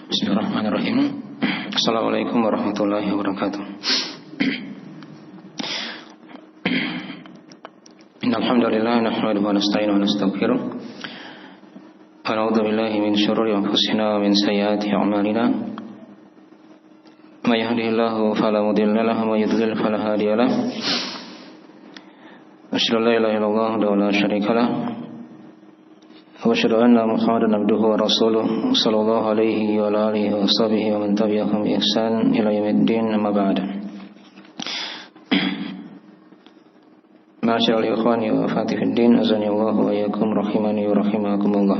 Bismillahirrahmanirrahim. Assalamualaikum warahmatullahi wabarakatuh. Innal hamdalillah nahmaduhu wa nasta'inuhu wa nastaghfiruh. Wa na'udzu billahi min shururi anfusina wa min sayyiati a'malina. May yahdihillahu fala mudilla lahu wa may yudlil fala hadiya lahu. Asyhadu an la ilaha illallah wa la syarika lahu. Wa asyhadu anna Muhammadan abduhu wa rasuluh sallallahu alaihi wa alihi wa sahbihi wa man tabi'ahum bi ihsan ila yaumiddin, amma ba'd. Ma'asyiral ikhwani wa akhwati fid din, azani Allah wa iyyakum rahimani wa rahimakumullah.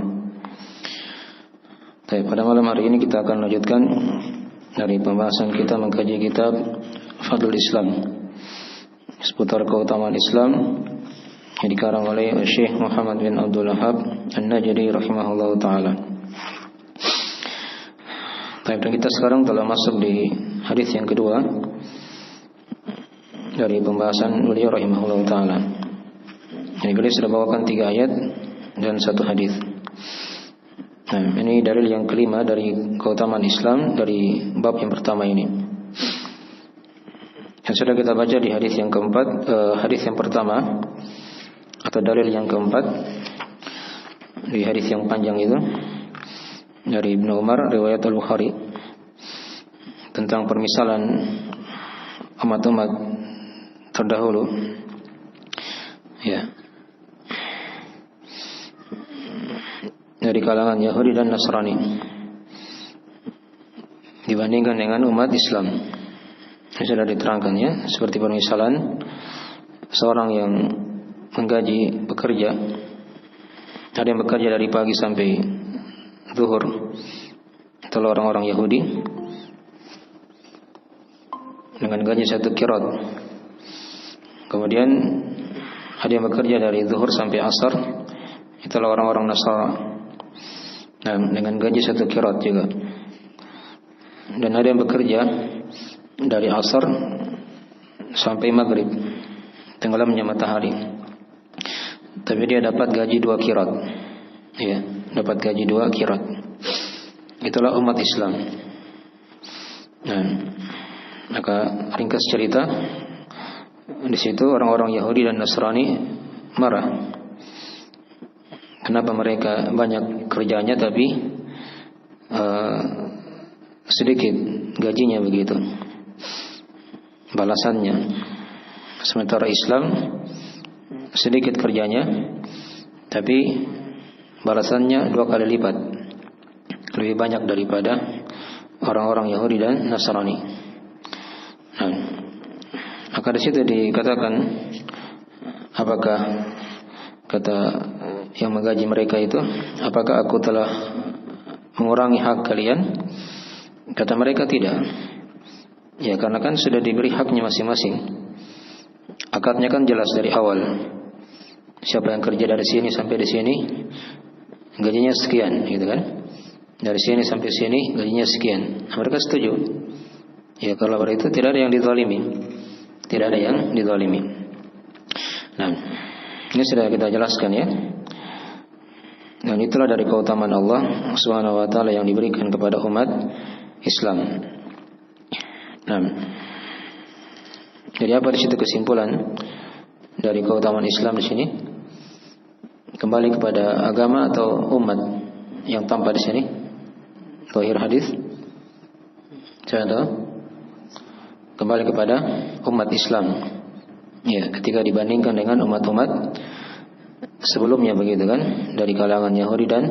Baik, pada malam hari ini kita akan lanjutkan dari pembahasan kita mengkaji kitab Fadlul Islam, seputar keutamaan Islam yang dikarang oleh Syekh Muhammad bin Abdul Wahhab An-Najdi rahimahullahu ta'ala. Baik, dan kita sekarang telah masuk di hadis yang kedua dari pembahasan beliau rahimahullahu ta'ala. Jadi beliau sudah bawakan 3 ayat dan 1 hadis. Nah, ini dalil yang kelima dari keutamaan Islam dari bab yang pertama ini. Yang sudah kita baca di hadis yang keempat, hadis yang pertama atau dalil yang keempat di hadis yang panjang itu dari Ibnu Umar riwayat Al-Bukhari tentang permisalan umat-umat terdahulu, ya, dari kalangan Yahudi dan Nasrani dibandingkan dengan umat Islam. Ini sudah diterangkan, ya, seperti permisalan seorang yang menggaji bekerja. Ada yang bekerja dari pagi sampai zuhur, itulah orang-orang Yahudi, dengan gaji 1 qirad. Kemudian ada yang bekerja dari zuhur sampai asar, itulah orang-orang Nasara, dengan gaji 1 qirad juga. Dan ada yang bekerja dari asar sampai maghrib, tenggelamnya matahari, tapi dia dapat gaji 2 qirad. Ya, dapat gaji 2 qirad. Itulah umat Islam. Nah, maka ringkas cerita, di situ orang-orang Yahudi dan Nasrani marah. Kenapa mereka banyak kerjanya tapi sedikit gajinya begitu, balasannya. Sementara Islam sedikit kerjanya tapi balasannya 2 kali lipat, lebih banyak daripada orang-orang Yahudi dan Nasrani. Nah, maka di situ dikatakan, apakah, kata yang menggaji mereka itu, apakah aku telah mengurangi hak kalian? Kata mereka, tidak. Ya, karena kan sudah diberi haknya masing-masing. Akadnya kan jelas dari awal. Siapa yang kerja dari sini sampai di sini, gajinya sekian, gitu kan? Dari sini sampai sini, gajinya sekian. Mereka setuju. Ya, kalau itu tidak ada yang dizalimi. Tidak ada yang dizalimi. Nah, ini sudah kita jelaskan, ya. Dan itulah dari keutamaan Allah Subhanahu wa taala yang diberikan kepada umat Islam. Nah, jadi apa di situ kesimpulan dari keutamaan Islam di sini? Kembali kepada agama atau umat yang tampak di sini? Zahir hadis. Saya tahu. Kembali kepada umat Islam. Ya, ketika dibandingkan dengan umat-umat sebelumnya begitu kan, dari kalangan Yahudi dan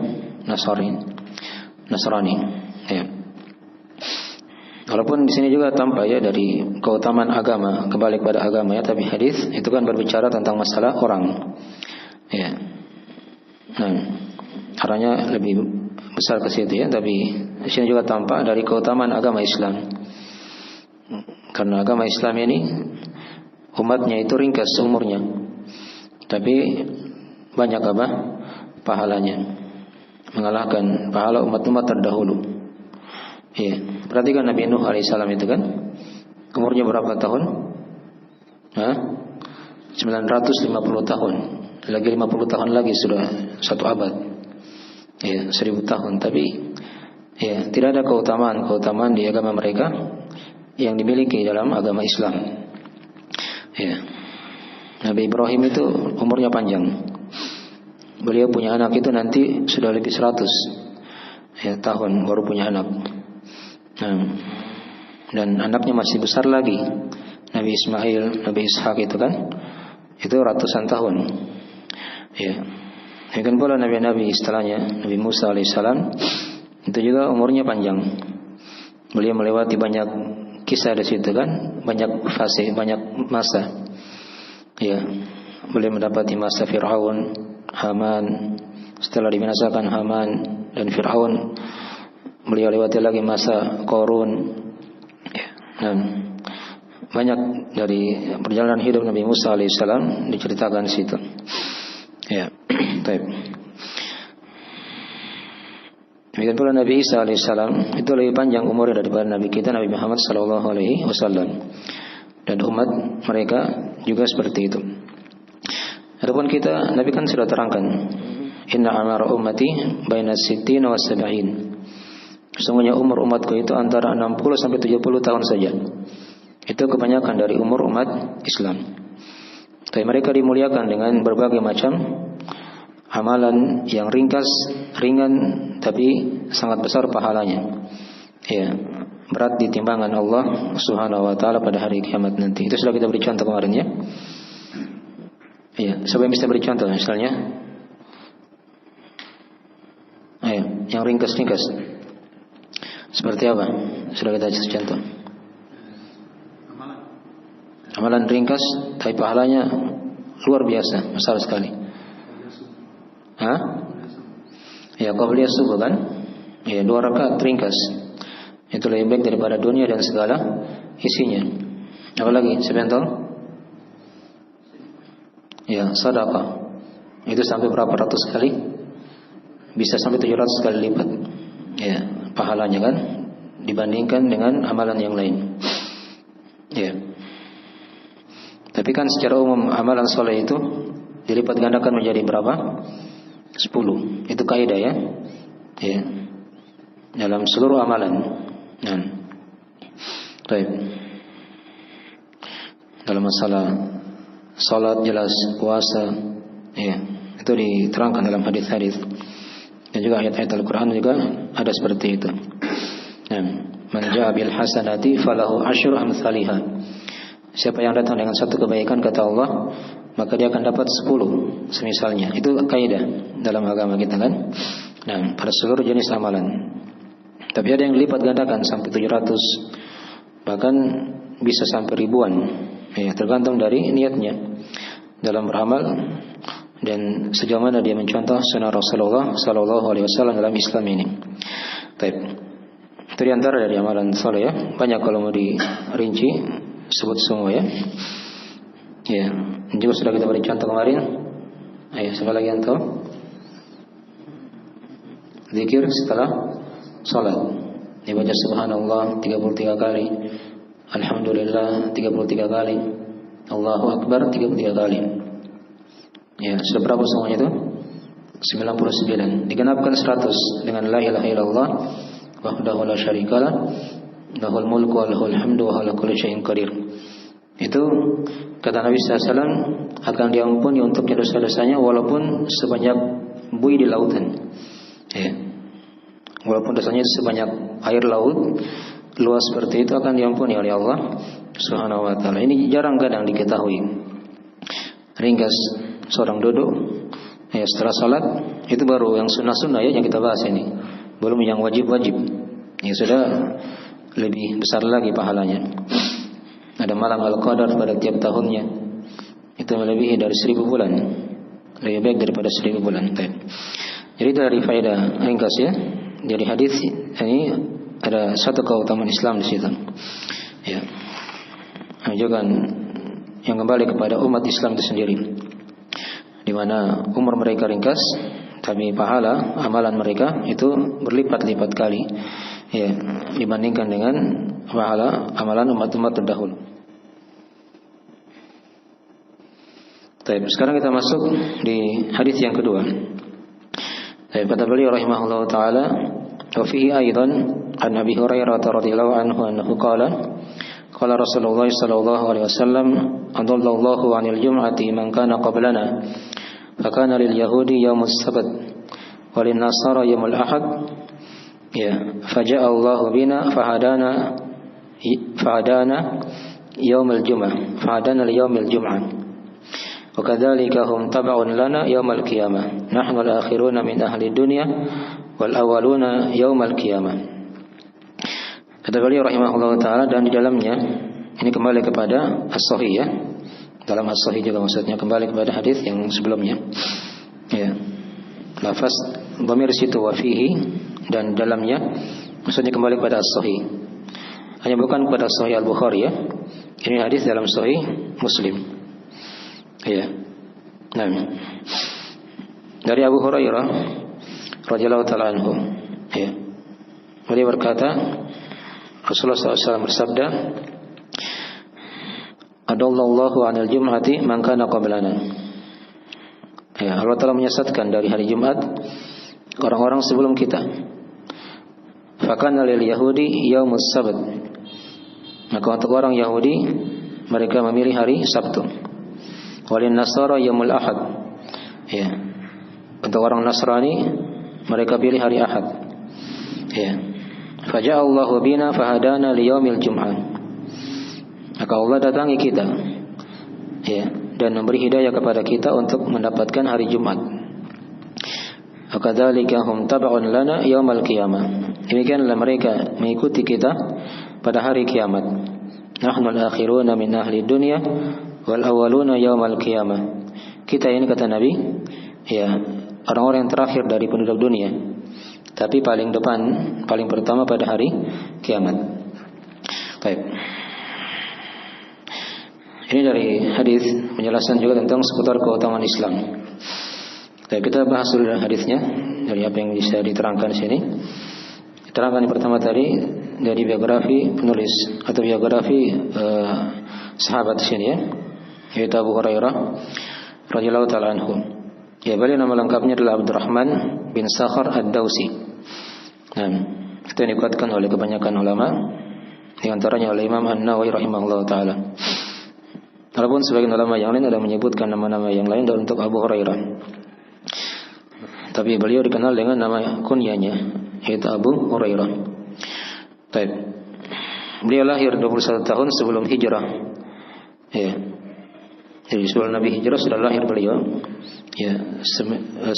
Nasrani. Ya. Walaupun di sini juga tampak, ya, dari keutamaan agama, kembali kepada agama, ya, tapi hadis itu kan berbicara tentang masalah orang. Ya. Nah, arahnya lebih besar ke situ, ya, tapi di sini juga tampak dari keutamaan agama Islam. Karena agama Islam ini umatnya itu ringkas umurnya, tapi banyak apa? Pahalanya, mengalahkan pahala umat-umat terdahulu. Ya, perhatikan Nabi Nuh alaihissalam itu kan, umurnya berapa tahun? 950 tahun. Lagi 50 tahun lagi sudah 1 abad. Ya, 1000 tahun. Tapi Ya, tidak ada keutamaan di agama mereka yang dimiliki dalam agama Islam. Ya. Nabi Ibrahim itu umurnya panjang. Beliau punya anak itu nanti sudah lebih 100 ya, tahun baru punya anak. Nah, dan anaknya masih besar lagi. Nabi Ismail, Nabi Ishak itu kan, itu ratusan tahun. Ya. Demikian pula nabi-nabi istilahnya, Nabi Musa alaihissalam itu juga umurnya panjang. Beliau melewati banyak kisah di situ kan, banyak fase, banyak masa. Ya, beliau mendapati masa Fir'aun, Haman. Setelah dibinasakan Haman dan Fir'aun, beliau lewati lagi masa Qarun. Ya, dan banyak dari perjalanan hidup Nabi Musa alaihissalam diceritakan di situ. Ya, baik. Demikian pula Nabi Isa alaihissalam itu lebih panjang umurnya daripada Nabi kita Nabi Muhammad sallallahu alaihi wasallam. Dan umat mereka juga seperti itu. Adapun kita, Nabi kan sudah terangkan, inna amara ummati baina sittina wa sab'in. Sesungguhnya umur umatku itu antara 60 sampai 70 tahun saja. Itu kebanyakan dari umur umat Islam. Tapi mereka dimuliakan dengan berbagai macam amalan yang ringkas, ringan, tapi sangat besar pahalanya. Ya, berat di timbangan Allah Subhanahu wa taala pada hari kiamat nanti. Itu sudah kita beri contoh kemarin ya. Iya, siapa yang bisa beri contoh misalnya? Ayo, yang ringkas-ringkas. Seperti apa? Sudah kita kasih contoh. Amalan ringkas, tapi pahalanya luar biasa, besar sekali. Hah? Ya, qabliyah subuh kan? Ya, 2 rakaat ringkas. Itu lebih baik daripada dunia dan segala isinya. Apa lagi? Siapa yang tahu? Ya, sedekah. Itu sampai berapa ratus kali? Bisa sampai 700 kali lipat. Ya, pahalanya kan dibandingkan dengan amalan yang lain. Ya. Tapi kan secara umum amalan soleh itu dilipat gandakan menjadi berapa? 10. Itu kaidah ya. Ya. Dalam seluruh amalan. Nah. Baik. Dalam masalah salat jelas, puasa, ya, itu diterangkan dalam hadis-hadis. Dan juga ayat-ayat Al-Quran juga ada seperti itu. Nah, man jaa bil hasanati falahu asyru amsalihha. Siapa yang datang dengan satu kebaikan kata Allah, maka dia akan dapat 10 semisalnya. Itu kaidah dalam agama kita kan. Nah, pada seluruh jenis amalan. Tapi ada yang dilipat gandakan sampai 700, bahkan bisa sampai ribuan. Ya, tergantung dari niatnya dalam beramal dan sejauh mana dia mencontoh sunnah Rasulullah sallallahu alaihi wasallam dalam Islam ini. Baik. Itu di antara dari amalan saleh ya. Banyak kalau mau dirinci sebut semua ya. Ya, juga sudah kita beri contoh kemarin. Ayo, siapa lagi yang tahu? Zikir setelah salat. Dibaca subhanallah 33 kali. Alhamdulillah 33 kali. Allahu Akbar 33 kali. Ya, sudah berapa semuanya itu? 99. Digenapkan 100 dengan la ilaha illallah wahdahu la syarikalah lahul mulku wa lahul hamdu wa ala kulli syai'in qadir. Itu kata Nabi SAW akan diampuni untuknya dosa-dosanya walaupun sebanyak buih di lautan. Ya. Walaupun dosanya sebanyak air laut luas seperti itu akan diampuni oleh Allah Subhanahu wa taala. Ini jarang kadang diketahui. Ringkas seorang duduk ya setelah salat itu baru yang sunnah-sunnah ya yang kita bahas ini. Belum yang wajib-wajib. Ya sudah lebih besar lagi pahalanya. Ada malam Al-Qadar pada tiap tahunnya. Itu melebihi dari 1000 bulan. Lebih baik daripada 1000 bulan. Jadi dari faedah ringkas ya. Jadi hadis ini ada satu keutamaan Islam di situ. Ya. Menunjukkan yang kembali kepada umat Islam itu sendiri. Di mana umur mereka ringkas, tapi pahala amalan mereka itu berlipat-lipat kali. Ya, dibandingkan dengan pahala amalan umat-umat terdahulu. Baik, sekarang kita masuk di hadis yang kedua. Kata beliau rahimahullah taala, وفيه أيضا عن أبي هريرة رضي الله عنه أنه قال رسول الله صلى الله عليه وسلم أضل الله عن الجمعة من كان قبلنا فكان لليهود يوم السبت وللنصارى يوم الأحد فجاء الله بنا فهدانا يوم الجمعة فهدانا ليوم الجمعة وكذلك هم تبع لنا يوم القيامة نحن الآخرون من أهل الدنيا والأولون يوم القيامة. Kata beliau rahimahullah ta'ala, dan di dalamnya ini kembali kepada as-sahih ya. Dalam as-sahih juga maksudnya kembali kepada hadis yang sebelumnya. Ya. Lafaz dhamir situ wa fihi, dan dalamnya maksudnya kembali kepada as-sahih. Hanya bukan kepada sahih Al-Bukhari ya. Ini hadis dalam sahih Muslim. Ya. Nah. Dari Abu Hurairah radhiyallahu ta'ala anhu. Ya. Beliau berkata, Rasulullah SAW bersabda, Adallallahu 'anil jum'ati man kana qablana. Ya, Allah Ta'ala menyesatkan dari hari Jumat orang-orang sebelum kita. Fakana lil yahudi yaumus sabt. Maka untuk orang Yahudi mereka memilih hari Sabtu. Walin nasara yaumul ahad. Ya. Untuk orang Nasrani mereka pilih hari Ahad. Ya. Faja'allahu bina fahadana liyaumil jum'ah. Maka Allah datangi kita, ya, dan memberi hidayah kepada kita untuk mendapatkan hari Jumat. Wakadzalika hum tab'un lana yaumal qiyamah. Demikianlah mereka mengikuti kita pada hari kiamat. Nahnul akhiruna min ahli dunya wal awwaluna yaumal qiyamah. Kita ini kata Nabi, ya, orang-orang yang terakhir dari penduduk dunia, tapi paling depan, paling pertama pada hari kiamat. Baik. Ini dari hadis penjelasan juga tentang seputar keutamaan Islam. Baik, kita bahas dulu hadisnya dari apa yang bisa diterangkan di sini. Diterangkan yang pertama tadi dari biografi penulis atau biografi sahabat di sini ya, yaitu Abu Hurairah radhiyallahu ta'ala anhu. Ya, beliau nama lengkapnya adalah Abdurrahman bin Sakhar Ad-Dawsi. Nah, itu yang dikuatkan oleh kebanyakan ulama, di antaranya oleh Imam An-Nawawi rahimahullah ta'ala. Walaupun sebagian ulama yang lain ada menyebutkan nama-nama yang lain untuk Abu Hurairah, tapi beliau dikenal dengan nama kunyanya, yaitu Abu Hurairah. Baik. Beliau lahir 21 tahun sebelum hijrah. Ya. Jadi sebelum Nabi hijrah sudah lahir beliau. Ya,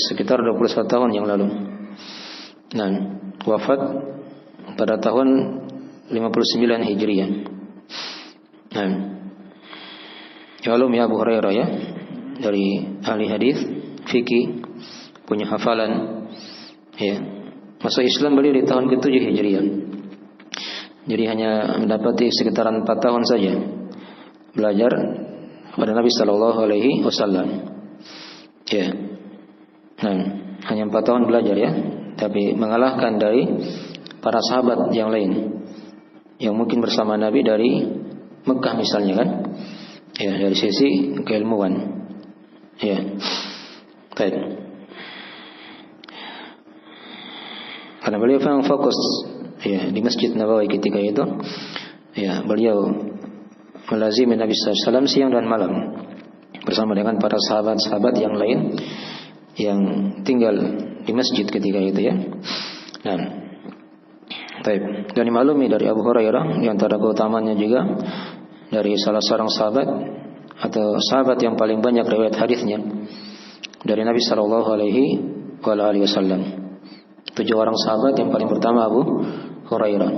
sekitar 21 tahun yang lalu. Nah, wafat pada tahun 59 Hijriah. Nah, ya Abu Hurairah ya, dari ahli hadis, fikih, punya hafalan. Ya, masuk Islam beliau di tahun ke-7 Hijriah. Jadi hanya mendapati sekitaran 4 tahun saja belajar pada Nabi Sallallahu Alaihi Wasallam. Ya, nah, hanya 4 tahun belajar ya, tapi mengalahkan dari para sahabat yang lain yang mungkin bersama Nabi dari Mekah misalnya kan, ya, dari sisi keilmuan. Ya, baik. Karena beliau memang fokus ya di Masjid Nabawi ketika itu, ya, beliau melazimi Nabi SAW siang dan malam bersama dengan para sahabat-sahabat yang lain yang tinggal di masjid ketika itu ya. Nah, baik. Dan dimaklumi dari Abu Hurairah di antara keutamaannya juga dari salah seorang sahabat atau sahabat yang paling banyak riwayat hadisnya dari Nabi Sallallahu Alaihi Wasallam. 7 orang sahabat yang paling pertama Abu Hurairah.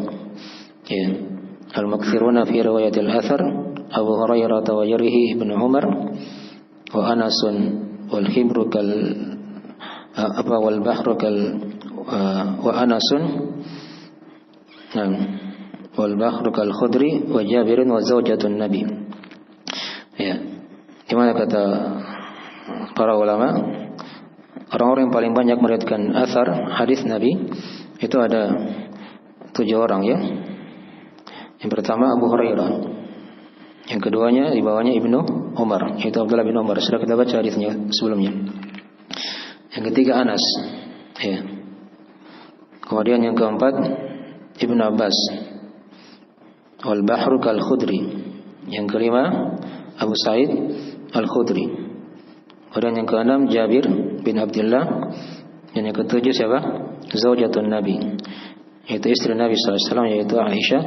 Ya. Al-Makthiruna fi riwayatil athar Abu Hurairah wa Yarihi ibn Umar wa Anasun wal Hibru kal wal Bahru kal wa Anasun wal Bahru kal Khudri wa Jabirin wa zawjatun Nabi. Ya, di mana kata para ulama, orang-orang yang paling banyak meriwayatkan athar hadis Nabi itu ada 7 orang ya. Yang pertama Abu Hurairah, yang keduanya di bawahnya Ibnu Umar, yaitu Abdullah bin Umar, sudah kita baca hadisnya sebelumnya. Yang ketiga Anas, ya. Kemudian yang keempat Ibnu Abbas, wal bahru kal khudri. Yang kelima Abu Sa'id Al-Khudri. Kemudian yang keenam Jabir bin Abdullah. Dan yang ketujuh siapa? Zaujatun Nabi, yaitu istri Nabi SAW, yaitu Aisyah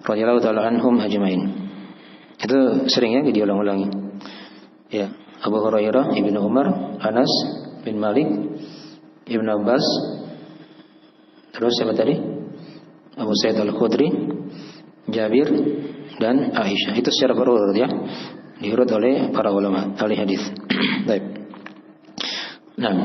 radhiyallahu taala anhum ajmain. Itu sering ya diulang-ulangi. Ya, Abu Hurairah, Ibnu Umar, Anas bin Malik, Ibnu Abbas. Terus siapa tadi? Abu Sa'id Al-Khudri, Jabir dan Aisyah. Itu secara berurut ya, diurut oleh para ulama ahli hadis. Baik. Nah,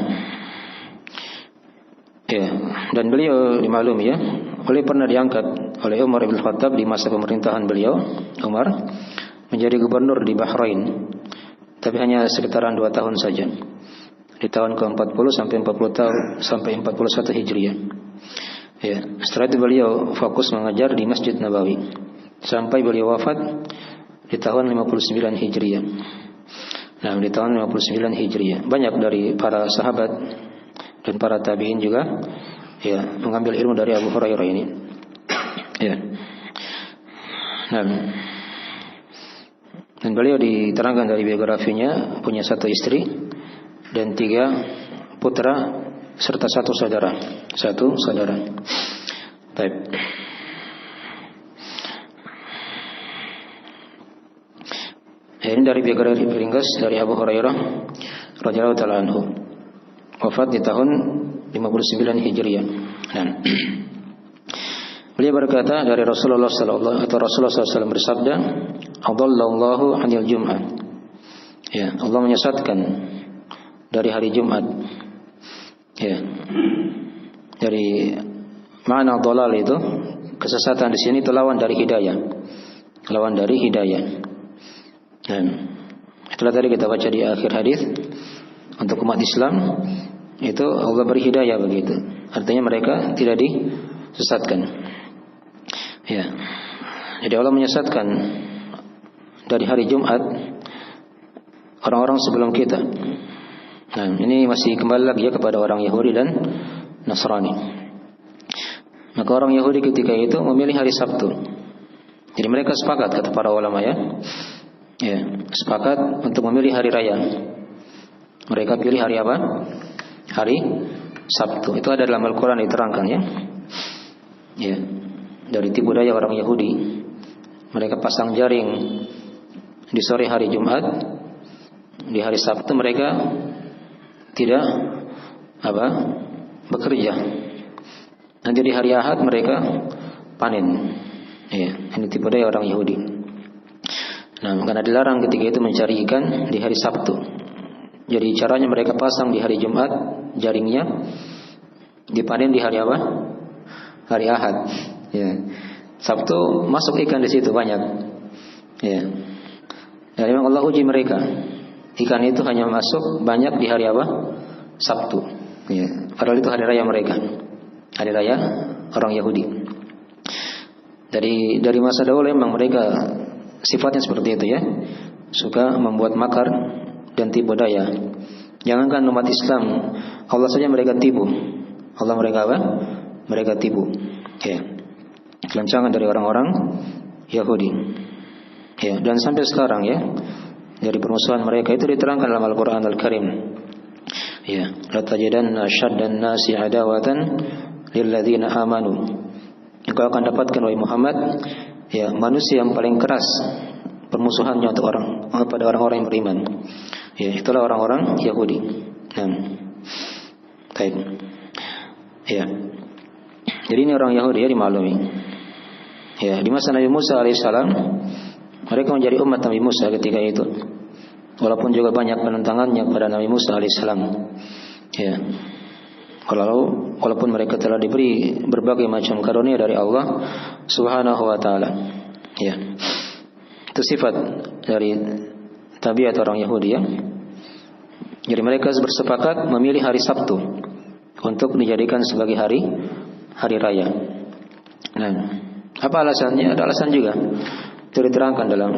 ya, dan beliau dimaklumi ya, pernah diangkat oleh Umar bin Khattab di masa pemerintahan beliau, Umar, menjadi gubernur di Bahrain. Tapi hanya sekitaran 2 tahun saja. Di tahun ke-40 sampai 40 tahun sampai 41 Hijriah. Ya, setelah itu beliau fokus mengajar di Masjid Nabawi sampai beliau wafat di tahun 59 Hijriah. Nah, di tahun 59 Hijriah, banyak dari para sahabat dan para tabi'in juga ya mengambil ilmu dari Abu Hurairah ini. Ya. Nah, dan beliau diterangkan dari biografinya punya 1 istri dan 3 putra serta 1 saudara. Baik. Ini dari biografi ringkas dari Abu Hurairah radhiyallahu taala anhu. Wafat di tahun 59 Hijriah. Nah, beliau berkata dari Rasulullah SAW bersabda, "Adallallahu 'anil Jum'ah." Ya, Allah menyesatkan dari hari Jumat. Ya. Dari makna dhalal itu, kesesatan di sini itu lawan dari hidayah. Lawan dari hidayah. Dan itulah tadi kita baca di akhir hadis, untuk umat Islam itu Allah beri hidayah begitu. Artinya mereka tidak disesatkan. Ya. Jadi Allah menyesatkan dari hari Jumat orang-orang sebelum kita. Nah, ini masih kembali lagi ya kepada orang Yahudi dan Nasrani. Maka orang Yahudi ketika itu memilih hari Sabtu. Jadi mereka sepakat, kata para ulama ya, sepakat untuk memilih hari raya. Mereka pilih hari apa? Hari Sabtu. Itu ada dalam Al-Quran diterangkan ya. Ya, dari tipu daya orang Yahudi. Mereka pasang jaring di sore hari Jumat. Di hari Sabtu mereka tidak bekerja. Nanti di hari Ahad mereka panen. Ya, ini tipu daya orang Yahudi. Nah, karena dilarang ketika itu mencari ikan di hari Sabtu. Jadi caranya mereka pasang di hari Jumat jaringnya, dipanen di hari apa? Hari Ahad. Ya. Sabtu masuk ikan di situ banyak. Ya. Dan memang Allah uji mereka. Ikan itu hanya masuk banyak di hari apa? Sabtu. Ya. Padahal itu hari raya mereka. Hari raya orang Yahudi. Dari masa dahulu memang mereka sifatnya seperti itu ya. Suka membuat makar dan tipu daya. Jangankan umat Islam, Allah saja mereka tipu. Allah mereka apa? Mereka tipu. Ya. Kelancangan dari orang-orang Yahudi. Ya, dan sampai sekarang ya, dari permusuhan mereka itu diterangkan dalam Al-Qur'an Al-Karim. Ya, la tajidanna syaddan nasi adawatan lil ladzina amanu. Engkau akan dapatkan wahai Muhammad, ya, manusia yang paling keras permusuhannya untuk pada orang-orang yang beriman. Ya, itulah orang-orang Yahudi. Nah, baik. Ya. Jadi ini orang Yahudi ya, dimaklumi. Ya, di masa Nabi Musa alaihissalam mereka menjadi umat Nabi Musa ketika itu. Walaupun juga banyak penentangannya kepada Nabi Musa alaihissalam. Ya. Walaupun mereka telah diberi berbagai macam karunia dari Allah Subhanahu wa taala. Ya. Itu sifat dari tabiat orang Yahudi ya. Jadi mereka bersepakat memilih hari Sabtu untuk dijadikan sebagai hari raya. Nah, apa alasannya? Ada alasan juga. Itu diterangkan dalam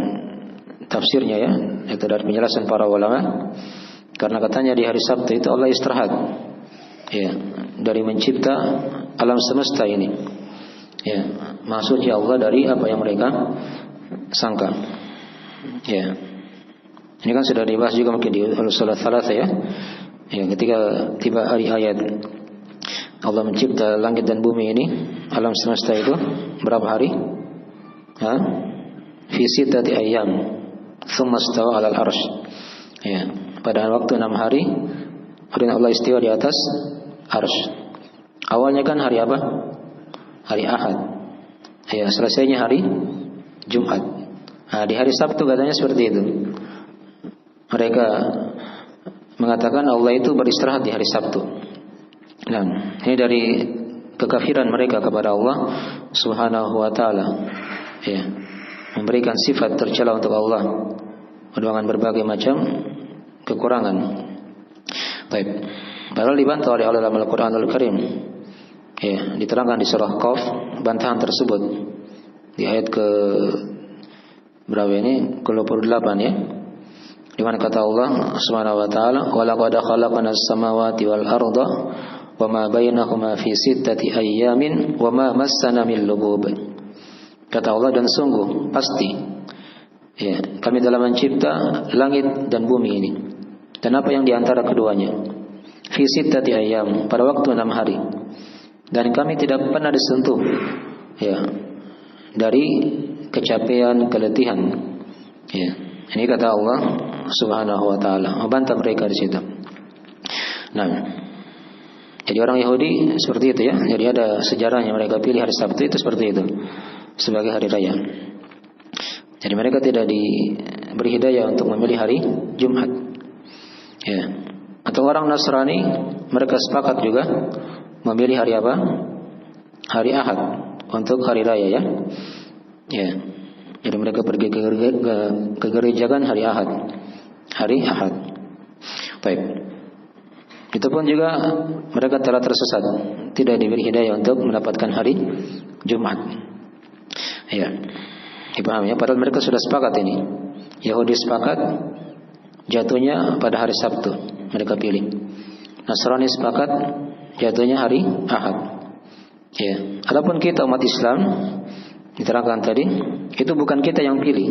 tafsirnya ya, itu dari penjelasan para ulama. Karena katanya di hari Sabtu itu Allah istirahat. Ya, dari mencipta alam semesta ini. Ya, Maha suci Allah dari apa yang mereka sangka. Ya. Ini kan sudah dibahas juga mungkin di Al-Salat Thalatha ya. Ya, ketika tiba hari ayat Allah mencipta langit dan bumi ini, alam semesta itu berapa hari? Fi sittati ayyam, tsumma istawa 'alal arsy. Ya, pada waktu 6 hari kemudian Allah istiwa di atas arsy. Awalnya kan hari apa? Hari Ahad. Ya, selesainya hari Jumat. Nah, di hari Sabtu katanya seperti itu. Mereka mengatakan Allah itu beristirahat di hari Sabtu. Nah, ini dari kekafiran mereka kepada Allah Subhanahu wa taala. Ya, memberikan sifat tercela untuk Allah dengan berbagai macam kekurangan. Baik. Padahal dibantah oleh Allah dalam Al-Qur'anul Karim. Ya, diterangkan di surah Qaf bantahan tersebut di ayat ke berapa ini? Ke-28 ya. Di mana kata Allah Subhanahu wa taala, "Wa laqad khalaqnas samawati wal arda wa ma bainahuma fi sittati ayyamin wa ma massana min lugub." Kata Allah, dan sungguh pasti ya, kami telah mencipta langit dan bumi ini dan apa yang di antara keduanya fi sittati ayyam, pada waktu 6 hari, dan kami tidak pernah disentuh ya dari kecapean, keletihan. Ya, ini kata Allah Subhanahu wa taala, membantah mereka di situ. Nah, jadi orang Yahudi seperti itu ya. Jadi ada sejarahnya, mereka pilih hari Sabtu itu seperti itu sebagai hari raya. Jadi mereka tidak diberi hidayah untuk memilih hari Jumat. Ya. Atau orang Nasrani, mereka sepakat juga memilih hari apa? Hari Ahad untuk hari raya ya. Ya. Jadi mereka pergi ke gereja kan hari Ahad. Hari Ahad. Baik. Itu pun juga mereka telah tersesat, tidak diberi hidayah untuk mendapatkan hari Jumat. Ya. Dipahami ya, padahal mereka sudah sepakat ini. Yahudi sepakat jatuhnya pada hari Sabtu, mereka pilih. Nasrani sepakat jatuhnya hari Ahad. Ya. Adapun kita umat Islam, diterangkan tadi, itu bukan kita yang pilih.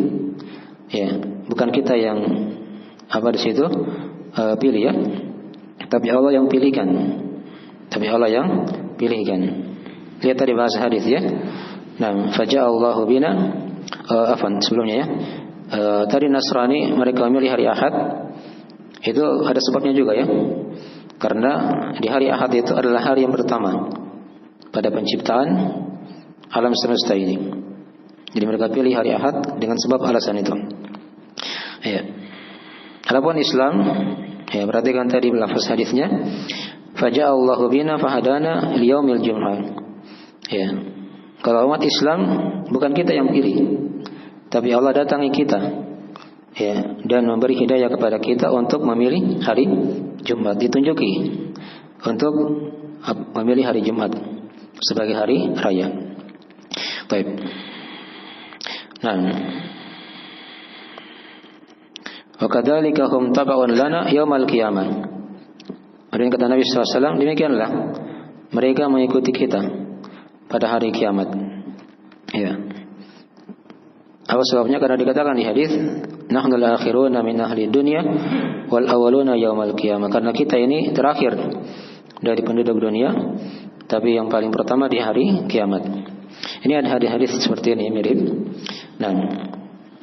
Ya, bukan kita yang di situ pilih ya. Tapi Allah yang pilihkan. Tapi Allah yang pilihkan. Lihat tadi bahasa hadis ya. Nah, faja'allahu bina sebelumnya ya. Tadi Nasrani mereka memilih hari Ahad. Itu ada sebabnya juga ya. Karena di hari Ahad itu adalah hari yang pertama pada penciptaan alam semesta ini. Jadi mereka pilih hari Ahad dengan sebab alasan itu. Ya. Adapun Islam, ya, perhatikan tadi lafaz hadisnya, faja'allahu bina fahadana liyaumil jum'ah. Ya. Kalau umat Islam bukan kita yang pilih, tapi Allah datangi kita, ya, dan memberi hidayah kepada kita untuk memilih hari Jumat, ditunjuki untuk memilih hari Jumat sebagai hari raya. Baik. Nah, wa kadzalika hum taba'un lana yaumal qiyamah. Dan kata Nabi SAW, demikianlah mereka mengikuti kita pada hari kiamat. Ya. Apa sebabnya? Karena dikatakan di hadis, nahnul akhiruna min ahli dunya wal awwaluna yaumal qiyamah. Karena kita ini terakhir dari penduduk dunia, tapi yang paling pertama di hari kiamat. Ini ada hadis-hadis seperti ini mirip. Nah,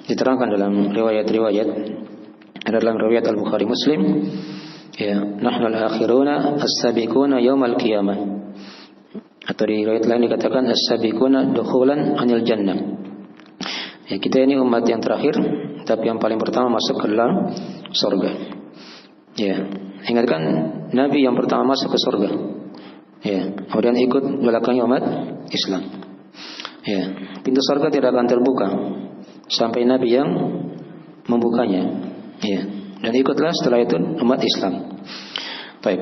diterangkan dalam riwayat-riwayat. Ada dalam riwayat Al-Bukhari Muslim, ya, nahnu al-akhiruna as-sabiquna yaumal qiyamah. Atau di riwayat lain dikatakan as-sabiquna dukhulan anil jannah. Ya, kita ini umat yang terakhir, tapi yang paling pertama masuk ke dalam surga. Ya, ingatkan Nabi yang pertama masuk ke surga. Ya, kemudian ikut belakangnya umat Islam. Ya, pintu surga tidak akan terbuka sampai Nabi yang membukanya. Ya, dan ikutlah setelah itu umat Islam. Baik.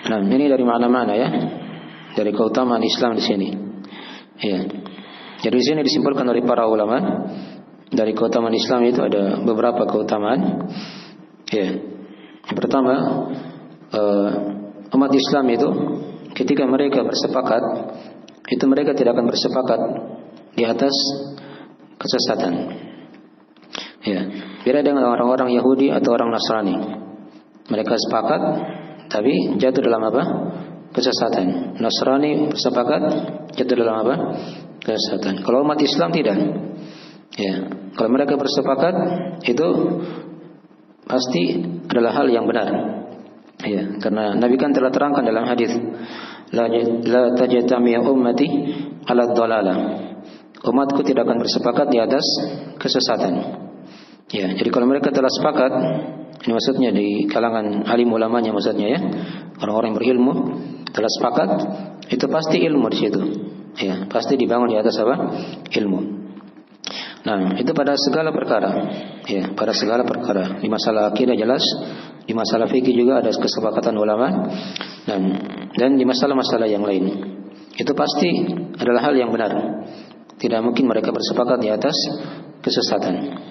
Nah, ini dari mana-mana ya, dari keutamaan Islam di sini. Ya. Jadi di sini disimpulkan oleh para ulama dari keutamaan Islam itu ada beberapa keutamaan. Ya. Yang pertama, umat Islam itu ketika mereka bersepakat, itu mereka tidak akan bersepakat di atas kesesatan. Ya, beda dengan orang-orang Yahudi atau orang Nasrani. Mereka sepakat, tapi jatuh dalam apa? Kesesatan. Nasrani bersepakat, jatuh dalam apa? Kesesatan. Kalau umat Islam tidak. Ya, kalau mereka bersepakat, itu pasti adalah hal yang benar. Ya, karena Nabi kan telah terangkan dalam hadis, la tajtami ummati ala dhalalah. Umatku tidak akan bersepakat di atas kesesatan. Ya, jadi kalau mereka telah sepakat, ini maksudnya di kalangan alim ulamanya maksudnya ya, orang-orang yang berilmu telah sepakat, itu pasti ilmu di situ. Ya, pasti dibangun di atas apa? Ilmu. Nah, itu pada segala perkara. Ya, pada segala perkara. Di masalah akidah jelas, di masalah fikih juga ada kesepakatan ulama. Dan di masalah-masalah yang lain. Itu pasti adalah hal yang benar. Tidak mungkin mereka bersepakat di atas kesesatan.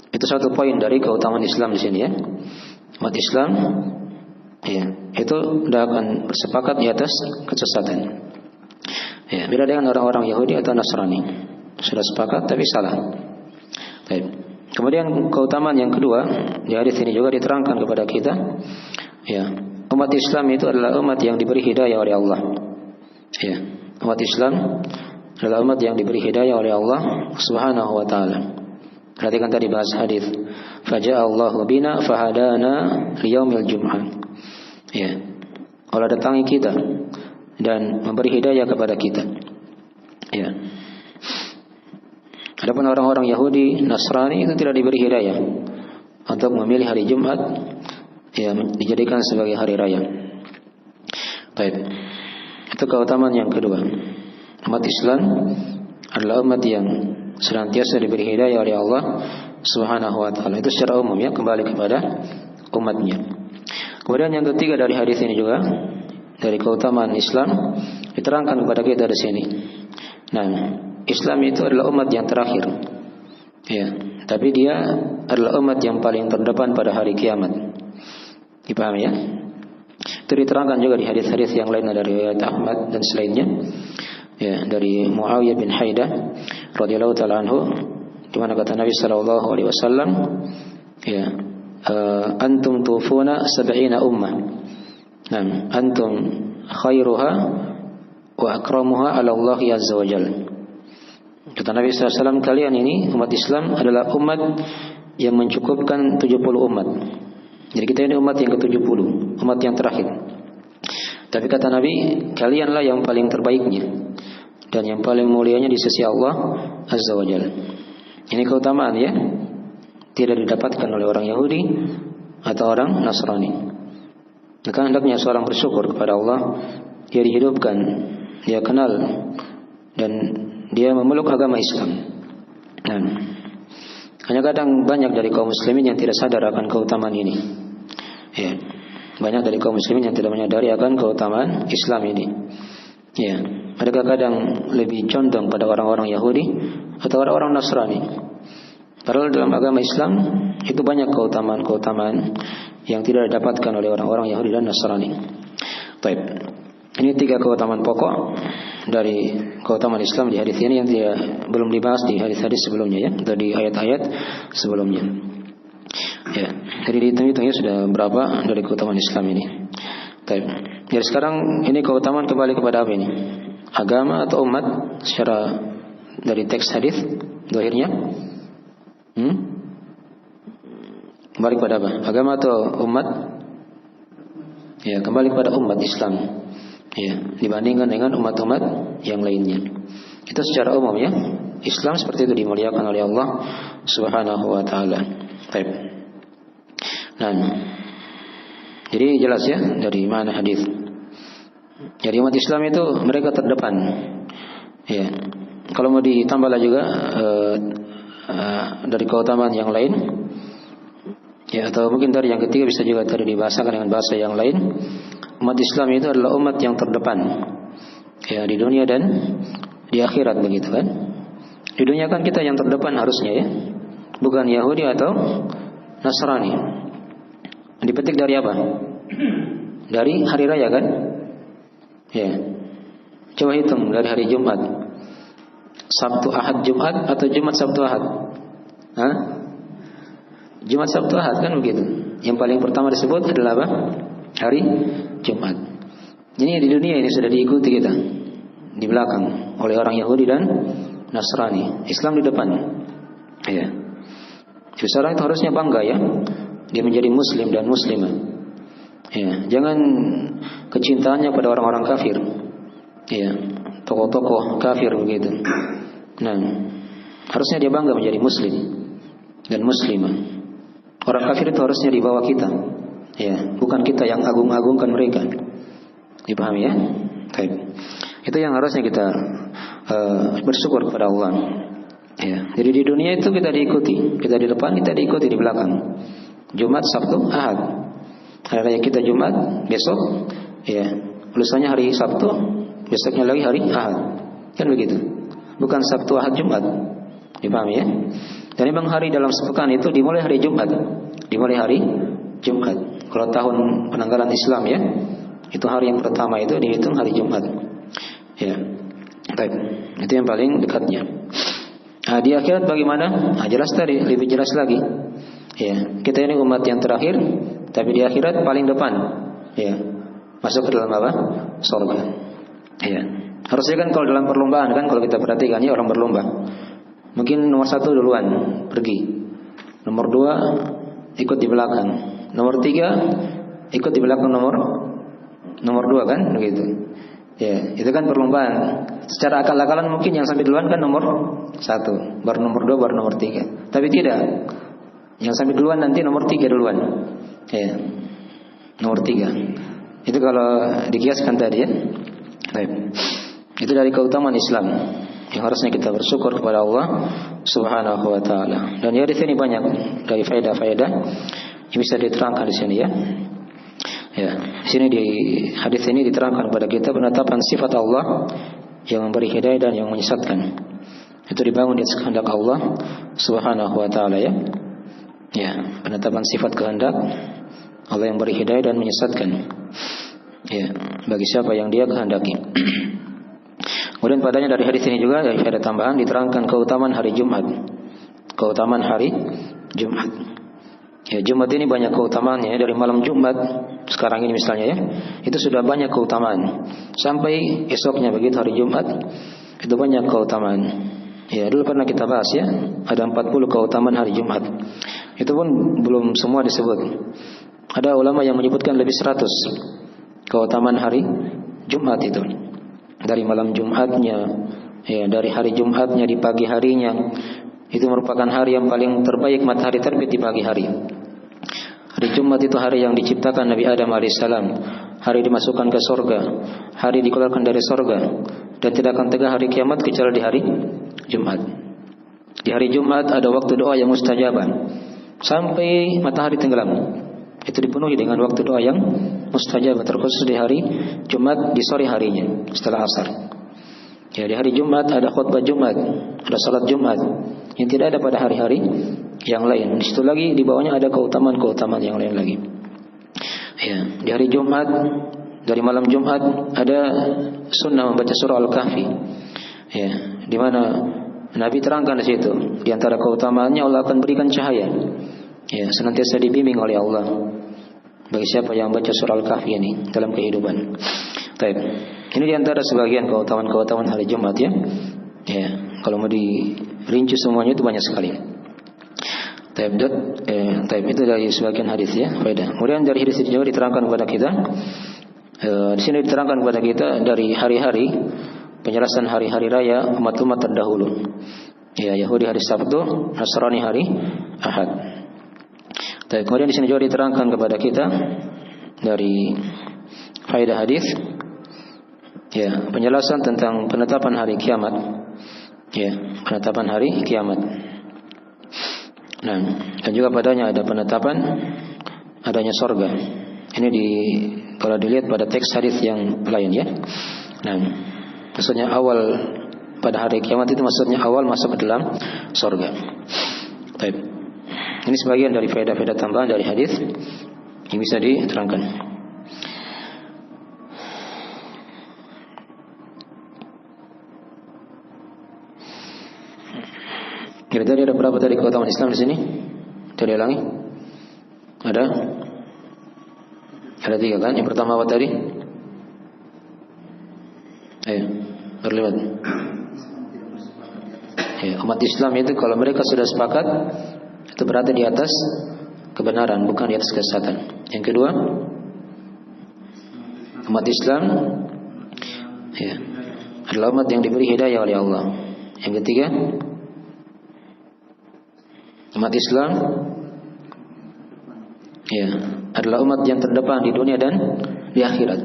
Itu satu poin dari keutamaan Islam di sini ya. Umat Islam ya, itu tidak akan bersepakat di atas kesesatan. Ya, beda dengan orang-orang Yahudi atau Nasrani. Sudah sepakat tapi salah. Baik. Kemudian keutamaan yang kedua, di hadis ini juga diterangkan kepada kita, ya, umat Islam itu adalah umat yang diberi hidayah oleh Allah. Ya, umat Islam adalah umat yang diberi hidayah oleh Allah Subhanahu wa taala. Perhatikan tadi bahas hadis, faja'allahu bina fahadana liyaumil jum'ah. Ya. Allah datangi kita dan memberi hidayah kepada kita. Ya. Adapun orang-orang Yahudi, Nasrani itu tidak diberi hidayah untuk memilih hari Jumat, ya, dijadikan sebagai hari raya. Baik. Itu keutamaan yang kedua. Umat Islam adalah umat yang senantiasa diberi hidayah oleh Allah Subhanahu wa taala. Itu secara umum ya, kembali kepada umatnya. Kemudian yang ketiga dari hadis ini juga, dari keutamaan Islam diterangkan kepada kita di sini. Nah, Islam itu adalah umat yang terakhir. Ya, tapi dia adalah umat yang paling terdepan pada hari kiamat. Dipahami ya? Itu diterangkan juga di hadis-hadis yang lain dari riwayat Ahmad dan selainnya. Ya, dari Muawiyah bin Haidah radhiyallahu taala anhu, di mana kata Nabi sallallahu alaihi wasallam, ya, antum tufuna 70 ummah. Nah, antum khairuha wa akramuha ala Allah azza wajalla. Kata Nabi SAW, kalian ini umat Islam adalah umat yang mencukupkan 70 umat. Jadi kita ini umat yang ke-70, umat yang terakhir. Tapi kata Nabi, kalianlah yang paling terbaiknya dan yang paling mulianya di sisi Allah Azza wa Jalla. Ini keutamaan ya, tidak didapatkan oleh orang Yahudi atau orang Nasrani. Maka hendaknya seorang bersyukur kepada Allah, dia dihidupkan, dia kenal dan dia memeluk agama Islam. Nah, hanya kadang banyak dari kaum muslimin yang tidak sadar akan keutamaan ini. Ya, banyak dari kaum muslimin yang tidak menyadari akan keutamaan Islam ini. Ya, mereka kadang lebih condong pada orang-orang Yahudi atau orang-orang Nasrani. Padahal dalam agama Islam itu banyak keutamaan-keutamaan yang tidak didapatkan oleh orang-orang Yahudi dan Nasrani. Baik. Ini 3 keutamaan pokok dari keutamaan Islam di hadis ini yang belum dibahas di hadis-hadis sebelumnya ya, atau di ayat-ayat sebelumnya. Ya, jadi dihitung-hitung ya sudah berapa dari keutamaan Islam ini. Baik. Jadi sekarang ini keutamaan kembali kepada apa ini? Agama atau umat secara dari teks hadis zahirnya? Kembali kepada apa? Agama atau umat? Ya, kembali kepada umat Islam. Ya, dibandingkan dengan umat-umat yang lainnya. Itu secara umum ya. Islam seperti itu dimuliakan oleh Allah Subhanahu wa taala. Baik. Nah, jadi jelas ya dari mana hadis. Jadi umat Islam itu mereka terdepan. Ya. Kalau mau ditambah lagi juga dari keutamaan yang lain, ya, atau mungkin dari yang ketiga bisa juga tadi dibahasakan dengan bahasa yang lain. Umat Islam itu adalah umat yang terdepan, ya, di dunia dan di akhirat begitu kan. Di dunia kan kita yang terdepan harusnya ya, bukan Yahudi atau Nasrani. Dipetik dari apa? Dari hari raya kan? Ya. Coba hitung dari hari Jumat. Sabtu, Ahad, Jumat atau Jumat, Sabtu, Ahad? Hah? Jumat, Sabtu, Ahad kan begitu. Yang paling pertama disebut adalah apa? Hari Jumat. Ini di dunia ini sudah diikuti kita. Di belakang oleh orang Yahudi dan Nasrani. Islam di depan. Ya. Jadi seorang itu harusnya bangga ya. Dia menjadi Muslim dan Muslimah. Ya. Jangan kecintaannya pada orang-orang kafir. Ya. Tokoh-tokoh kafir begitu. Nah, harusnya dia bangga menjadi Muslim dan Muslimah. Orang kafir itu harusnya di bawah kita. Ya, bukan kita yang agung-agungkan mereka. Dipahami ya? Baik. Itu yang harusnya kita bersyukur kepada Allah. Ya. Jadi di dunia itu kita diikuti, kita di depan, kita diikuti di belakang. Jumat, Sabtu, Ahad. Hari raya kita Jumat, besok ya, lusanya hari Sabtu, besoknya lagi hari Ahad. Kan begitu. Bukan Sabtu, Ahad, Jumat. Dipahami ya? Dan memang hari dalam sepekan itu dimulai hari Jumat. Dimulai hari Jumat. Kalau tahun penanggalan Islam ya, itu hari yang pertama itu dihitung hari Jumat. Ya. Baik. Itu yang paling dekatnya. Nah, di akhirat bagaimana? Nah, jelas tadi, lebih jelas lagi. Ya, kita ini umat yang terakhir, tapi di akhirat paling depan. Ya. Masuk ke dalam apa? Surga. Ya. Harusnya kan kalau dalam perlombaan kan, kalau kita perhatikan ya, orang berlomba. Mungkin nomor 1 duluan pergi, nomor 2 ikut di belakang, nomor 3 ikut di belakang nomor 2 kan begitu. Ya, itu kan perlombaan. Secara akal-akalan mungkin yang sampai duluan kan nomor 1, baru nomor 2, baru nomor 3. Tapi tidak. Yang sampai duluan nanti nomor 3 duluan. Ya. Nomor 3. Itu kalau dikiaskan tadi ya. Baik. Itu dari keutamaan Islam yang harusnya kita bersyukur kepada Allah Subhanahu wa taala. Dan ya di sini banyak dari faedah-faedah yang bisa diterangkan di sini ya. Ya, di sini di hadis ini diterangkan kepada kita penetapan sifat Allah yang memberi hidayah dan yang menyesatkan. Itu dibangun di atas kehendak Allah Subhanahu wa taala ya. Ya, penetapan sifat kehendak Allah yang beri hidayah dan menyesatkan. Ya, bagi siapa yang Dia kehendaki. Kemudian padanya dari hadis ini juga dari faedah tambahan diterangkan keutamaan hari Jumat. Keutamaan hari Jumat. Ya, Jumat ini banyak keutamaannya dari malam Jumat sekarang ini misalnya ya. Itu sudah banyak keutamaan. Sampai esoknya begitu hari Jumat itu banyak keutamaan. Ya, dulu pernah kita bahas ya, ada 40 keutamaan hari Jumat. Itu pun belum semua disebut. Ada ulama yang menyebutkan lebih 100 keutamaan hari Jumat itu. Dari malam Jumatnya, ya, dari hari Jumatnya di pagi harinya. Itu merupakan hari yang paling terbaik, matahari terbit di pagi hari. Hari Jumat itu hari yang diciptakan Nabi Adam alaihissalam. Hari dimasukkan ke surga, hari dikeluarkan dari surga, dan tidak akan tegak hari kiamat kecuali di hari Jumat. Di hari Jumat ada waktu doa yang mustajabah sampai matahari tenggelam. Itu dipenuhi dengan waktu doa yang mustajab, terkhusus di hari Jumat di sore harinya setelah asar. Ya, di hari Jumat ada khutbah Jumat, ada salat Jumat yang tidak ada pada hari-hari yang lain. Di situ lagi di bawahnya ada keutamaan-keutamaan yang lain lagi. Ya, di hari Jumat dari malam Jumat ada sunnah membaca surah Al-Kahfi. Ya, di mana Nabi terangkan di situ di antara keutamaannya Allah akan berikan cahaya. Ya, senantiasa dibimbing oleh Allah bagi siapa yang baca surah Al-Kahfi ini dalam kehidupan. Baik. Ini di antara sebagian keutamaan-keutamaan hari Jumat ya. Ya, kalau mau dirinci semuanya itu banyak sekali. Baik, itu dari sebagian hadis ya, faedah. Kemudian dari hadis ini juga diterangkan kepada kita. Di sini diterangkan kepada kita dari hari-hari penjelasan hari-hari raya umat-umat terdahulu. Ya, Yahudi hari Sabtu, Nasrani hari Ahad. Kemudian di sini juga diterangkan kepada kita dari faedah hadis, ya, penjelasan tentang penetapan hari kiamat, ya, penetapan hari kiamat. Nah, dan juga padanya ada penetapan adanya surga. Ini kalau dilihat pada teks hadis yang lain ya. Nah, maksudnya awal pada hari kiamat itu maksudnya awal masuk ke dalam surga. Baik. Ini sebagian dari faedah-faedah tambahan dari hadis yang bisa diterangkan. Kira-kira ada berapa tadi keutamaan Islam di sini? Tadi ulangi. Ada 3 kan? Yang pertama apa tadi? Ayo, berlewat. Ya, umat Islam itu kalau mereka sudah sepakat, itu berada di atas kebenaran, bukan di atas kesesatan. Yang kedua, umat Islam ya, adalah umat yang diberi hidayah oleh Allah. Yang ketiga, umat Islam ya, adalah umat yang terdepan di dunia dan di akhirat.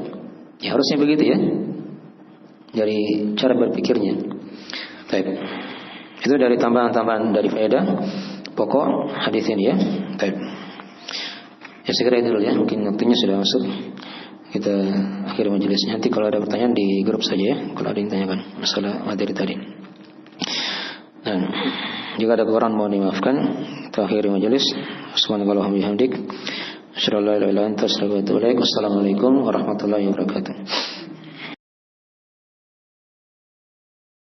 Ya, harusnya begitu ya, dari cara berpikirnya. Baik. Itu dari tambahan-tambahan dari faedah pokok hadis ini ya. Baik. Ya segera itu dulu ya, mungkin waktunya sudah masuk. Kita akhiri majelisnya. Nanti kalau ada pertanyaan di grup saja ya, kalau ada yang tanyakan masalah materi tadi. Dan jika ada kekurangan mohon dimaafkan. Kita akhiri majelis. Subhanakallahumma wa bihamdik, asyhadu an la ilaha illa anta, astaghfiruka wa atubu ilaik. Wassalamualaikum warahmatullahi wabarakatuh.